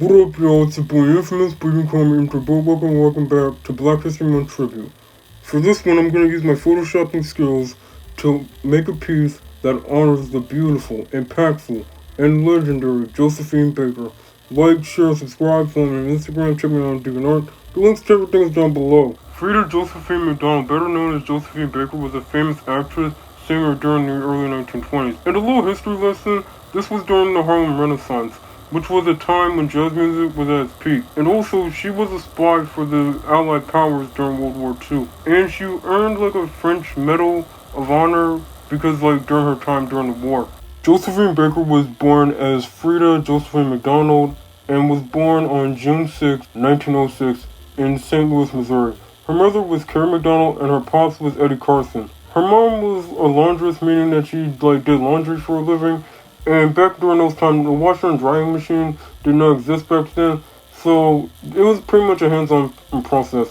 What up, y'all? It's your boy Infamous, but you can call me Intro Bobo, and welcome back to Black History Month Tribute. For this one, I'm going to use my photoshopping skills to make a piece that honors the beautiful, impactful, and legendary Josephine Baker. Like, share, subscribe, follow me on Instagram, check me out on DeviantArt. The links to everything is down below. Frida Josephine McDonald, better known as Josephine Baker, was a famous actress, singer during the early 1920s. And a little history lesson, this was during the Harlem Renaissance, which was a time when jazz music was at its peak. And also, she was a spy for the Allied powers during World War II. And she earned a French Medal of Honor because during her time during the war. Josephine Baker was born as Frida Josephine McDonald and was born on June 6, 1906 in St. Louis, Missouri. Her mother was Carrie McDonald and her pops was Eddie Carson. Her mom was a laundress, meaning that she did laundry for a living. And back during those times, the washer and drying machine did not exist back then, so it was pretty much a hands-on process.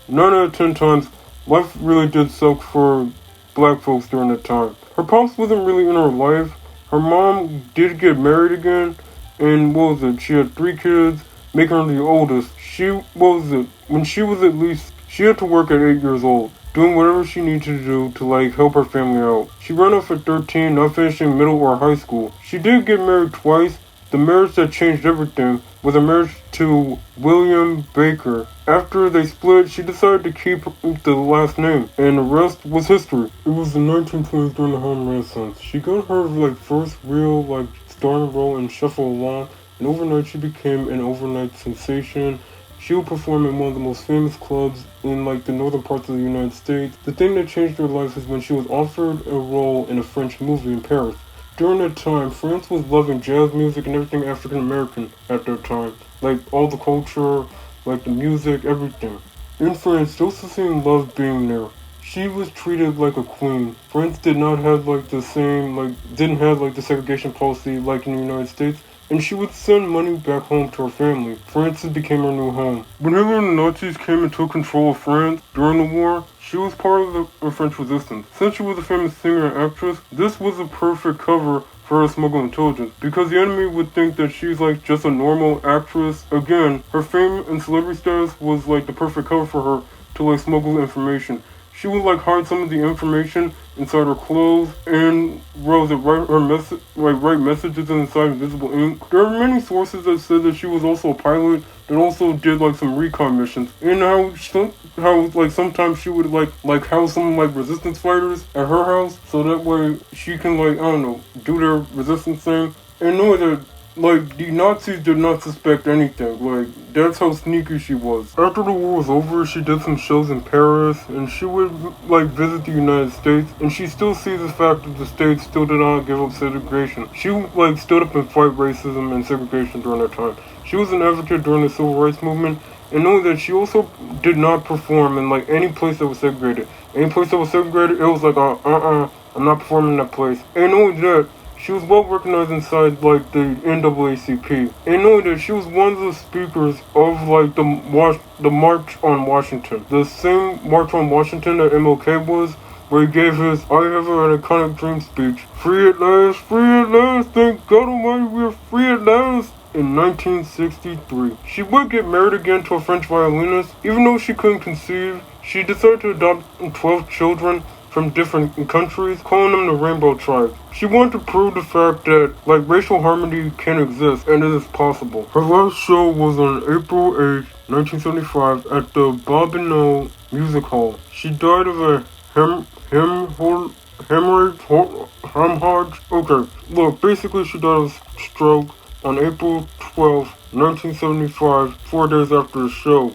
9 out of 10 times, life really did suck for black folks during that time. Her pops wasn't really in her life. Her mom did get married again, and she had 3 kids, making her the oldest. When she was at least, she had to work at 8 years old, doing whatever she needed to do to help her family out. She ran off at 13, not finishing middle or high school. She did get married twice. The marriage that changed everything was a marriage to William Baker. After they split, she decided to keep the last name, and the rest was history. It was the 1920s during the Harlem Renaissance. She got her first real starring role in Shuffle Along, and overnight she became an overnight sensation. She would perform in one of the most famous clubs in the northern parts of the United States. The thing that changed her life is when she was offered a role in a French movie in Paris. During that time, France was loving jazz music and everything African American at that time. All the culture, the music, everything. In France, Josephine loved being there. She was treated like a queen. France did not have didn't have the segregation policy like in the United States. And she would send money back home to her family. France became her new home. When Hitler and the Nazis came and took control of France during the war, she was part of the French resistance. Since she was a famous singer and actress, this was a perfect cover for her smuggle intelligence, because the enemy would think that she's just a normal actress. Again, her fame and celebrity status was the perfect cover for her to smuggle information. She would hide some of the information inside her clothes and write messages inside invisible ink. There are many sources that said that she was also a pilot that also did some recon missions. And how sometimes she would house some resistance fighters at her house so that way she can do their resistance thing. And know that the Nazis did not suspect anything. That's how sneaky she was. After the war was over, she did some shows in Paris, and she would, visit the United States, and she still sees the fact that the States still did not give up segregation. She, stood up and fight racism and segregation during that time. She was an advocate during the Civil Rights Movement, and know that she also did not perform in, any place that was segregated. Any place that was segregated, it was I'm not performing in that place. And only that, she was well recognized inside the NAACP, and knowing that she was one of the speakers of the March on Washington, the same March on Washington that MLK was, where he gave his "I have an iconic dream" speech. Free at last, thank God Almighty, we're free at last. In 1963, she would get married again to a French violinist. Even though she couldn't conceive, she decided to adopt 12 children from different countries, calling them the Rainbow Tribe. She wanted to prove the fact that racial harmony can exist and it is possible. Her last show was on April 8, 1975 at the Bobino Music Hall. She died of a hemorrhage. Okay, look, basically she died of stroke on April 12, 1975, 4 days after the show.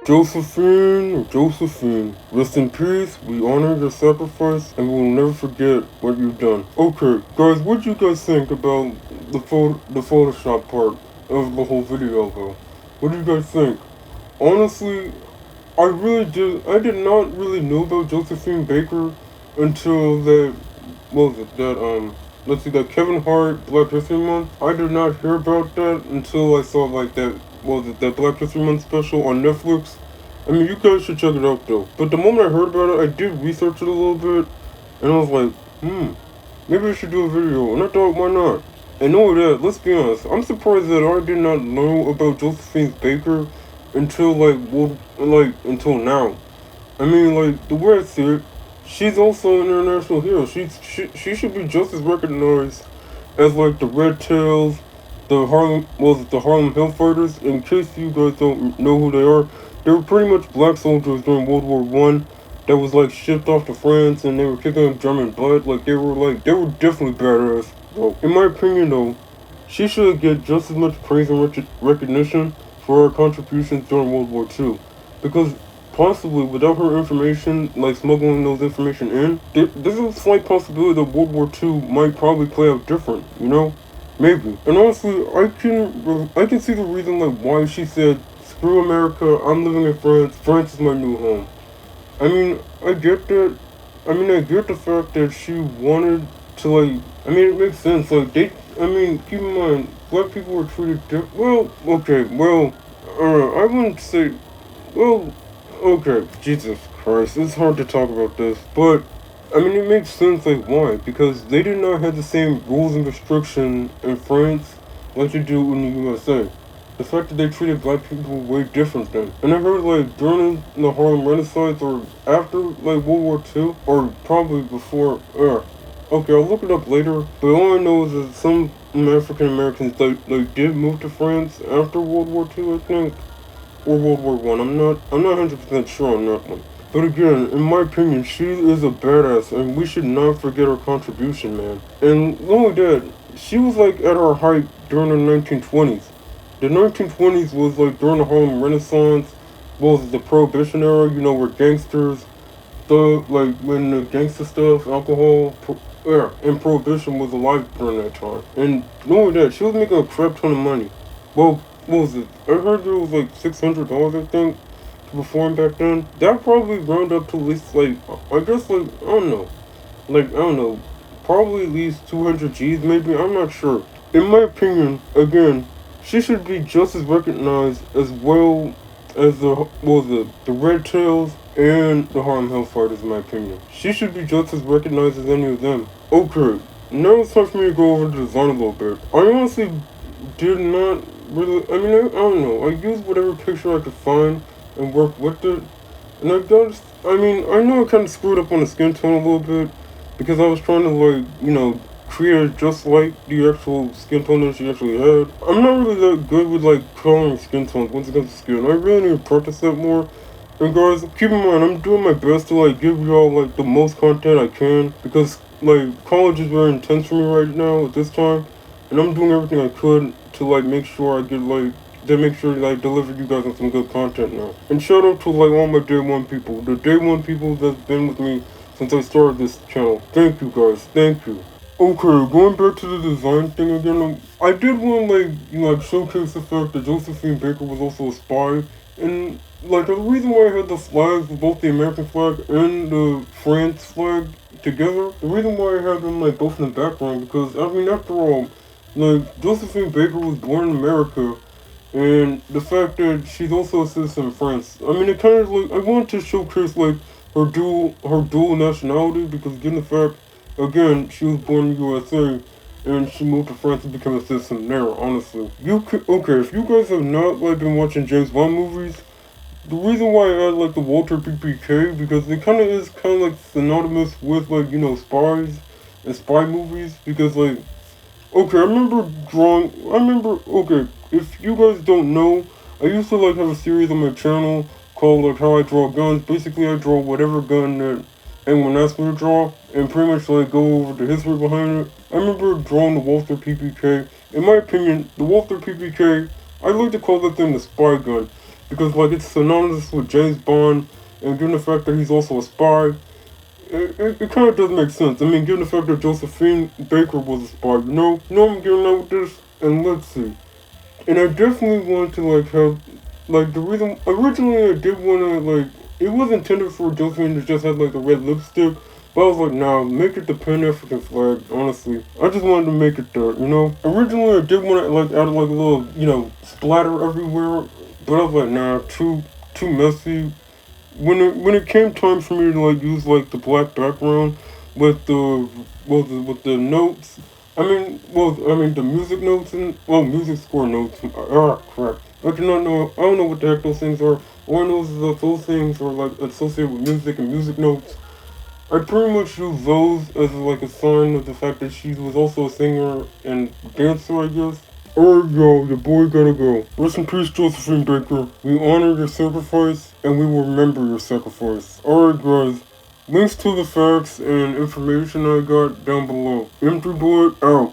Josephine, rest in peace, we honor your sacrifice, and we will never forget what you've done. Okay, guys, what do you guys think about the Photoshop part of the whole video, though? What do you guys think? Honestly, I did not really know about Josephine Baker until what was it, let's see, that Kevin Hart Black History Month. I did not hear about that until I saw, like, what was it, that Black History Month special on Netflix. I mean, you guys should check it out, though. But the moment I heard about it, I did research it a little bit, and I was like, maybe I should do a video, and I thought, why not? And know that, let's be honest, I'm surprised that I did not know about Josephine Baker until, until now. I mean, like, the way I see it, she's also an international hero. She should be just as recognized as, like, the Red Tails, the Harlem Hellfighters. In case you guys don't know who they are, they were pretty much black soldiers during World War One that was, like, shipped off to France, and they were kicking up German butt. Like, they were definitely badass. So, in my opinion, though, she should get just as much praise and recognition for her contributions during World War Two, because possibly without her information, like smuggling those information in, there's a slight possibility that World War Two might probably play out different, you know? Maybe. And honestly, I can see the reason, like, why she said, screw America, I'm living in France, France is my new home. I mean, I get that. I get the fact that she wanted to, like, it makes sense, like, keep in mind, black people were treated I wouldn't say, well, okay, Jesus Christ, it's hard to talk about this, but, it makes sense, like, why? Because they did not have the same rules and restrictions in France like they do in the USA. The fact that they treated black people way different then. And I heard, like, during the Harlem Renaissance, or after, like, World War II, or probably before, okay, I'll look it up later, but all I know is that some African Americans, like, did move to France after World War II, I think, or World War One. I'm not 100% sure on that one. But again, in my opinion, she is a badass, and we should not forget her contribution, man. And not only that, she was, like, at her height during the 1920s. The 1920s was, like, during the Harlem Renaissance, was the Prohibition era, you know, where gangsters, when the gangster stuff, alcohol, and Prohibition was alive during that time. And knowing that, she was making a crap ton of money. Well, what was it? I heard it was like $600, I think, to perform back then. That probably round up to at least, like, I guess, like, I don't know, probably at least 200 G's, maybe, I'm not sure. In my opinion, again, she should be just as recognized as well as the Red Tails and the Harlem Hellfighters, in my opinion. She should be just as recognized as any of them. Okay, now it's time for me to go over the design a little bit. I honestly did not really, I don't know, I used whatever picture I could find and worked with it. And I know I kind of screwed up on the skin tone a little bit, because I was trying to, like, create her just like the actual skin tone that she actually had. I'm not really that good with, like, coloring skin tones once it comes to skin. I really need to practice that more. And guys, keep in mind, I'm doing my best to, like, give y'all, like, the most content I can, because, like, college is very intense for me right now at this time, and I'm doing everything I could to, like, make sure I deliver you guys on some good content now. And shout out to, like, all my day one people, the day one people that's been with me since I started this channel. Thank you guys, thank you. Okay, going back to the design thing again, I did want to, like, showcase the fact that Josephine Baker was also a spy, and, like, the reason why I had the flags, both the American flag and the France flag together, the reason why I had them, like, both in the background, because, after all, like, Josephine Baker was born in America, and the fact that she's also a citizen in France, it kind of, like, I wanted to showcase, like, her dual nationality, because given the fact, again, she was born in the USA, and she moved to France and became a citizen there, honestly. Okay, if you guys have not, like, been watching James Bond movies, the reason why I add, like, the Walter PPK, because it kind of like, synonymous with, like, spies and spy movies, because, like, okay, okay, if you guys don't know, I used to, like, have a series on my channel called, like, How I Draw Guns. Basically, I draw whatever gun that anyone asks me to draw, and pretty much, like, go over the history behind it. I remember drawing the Walther PPK. In my opinion, the Walther PPK, I like to call that thing the spy gun, because like it's synonymous with James Bond, and given the fact that he's also a spy, it kind of does make sense. I mean, given the fact that Josephine Baker was a spy, you know I'm getting out with this. And let's see, and I definitely want to like have like the reason originally I did want to like it was intended for Josephine to just have like the red lipstick. But I was like, nah, make it the Pan African flag, honestly. I just wanted to make it there, you know? Originally, I did want to, like, add, like, a little, splatter everywhere. But I was like, nah, too messy. When it came time for me to, like, use, like, the black background with with the notes, the music notes music score notes. Crap. I don't know what the heck those things are. All I know is that those things are, like, associated with music and music notes. I pretty much use those as like a sign of the fact that she was also a singer and dancer, I guess. Alright, y'all, your boy gotta go. Rest in peace, Josephine Baker. We honor your sacrifice and we will remember your sacrifice. Alright, guys. Links to the facts and information I got down below. Empty Boy out.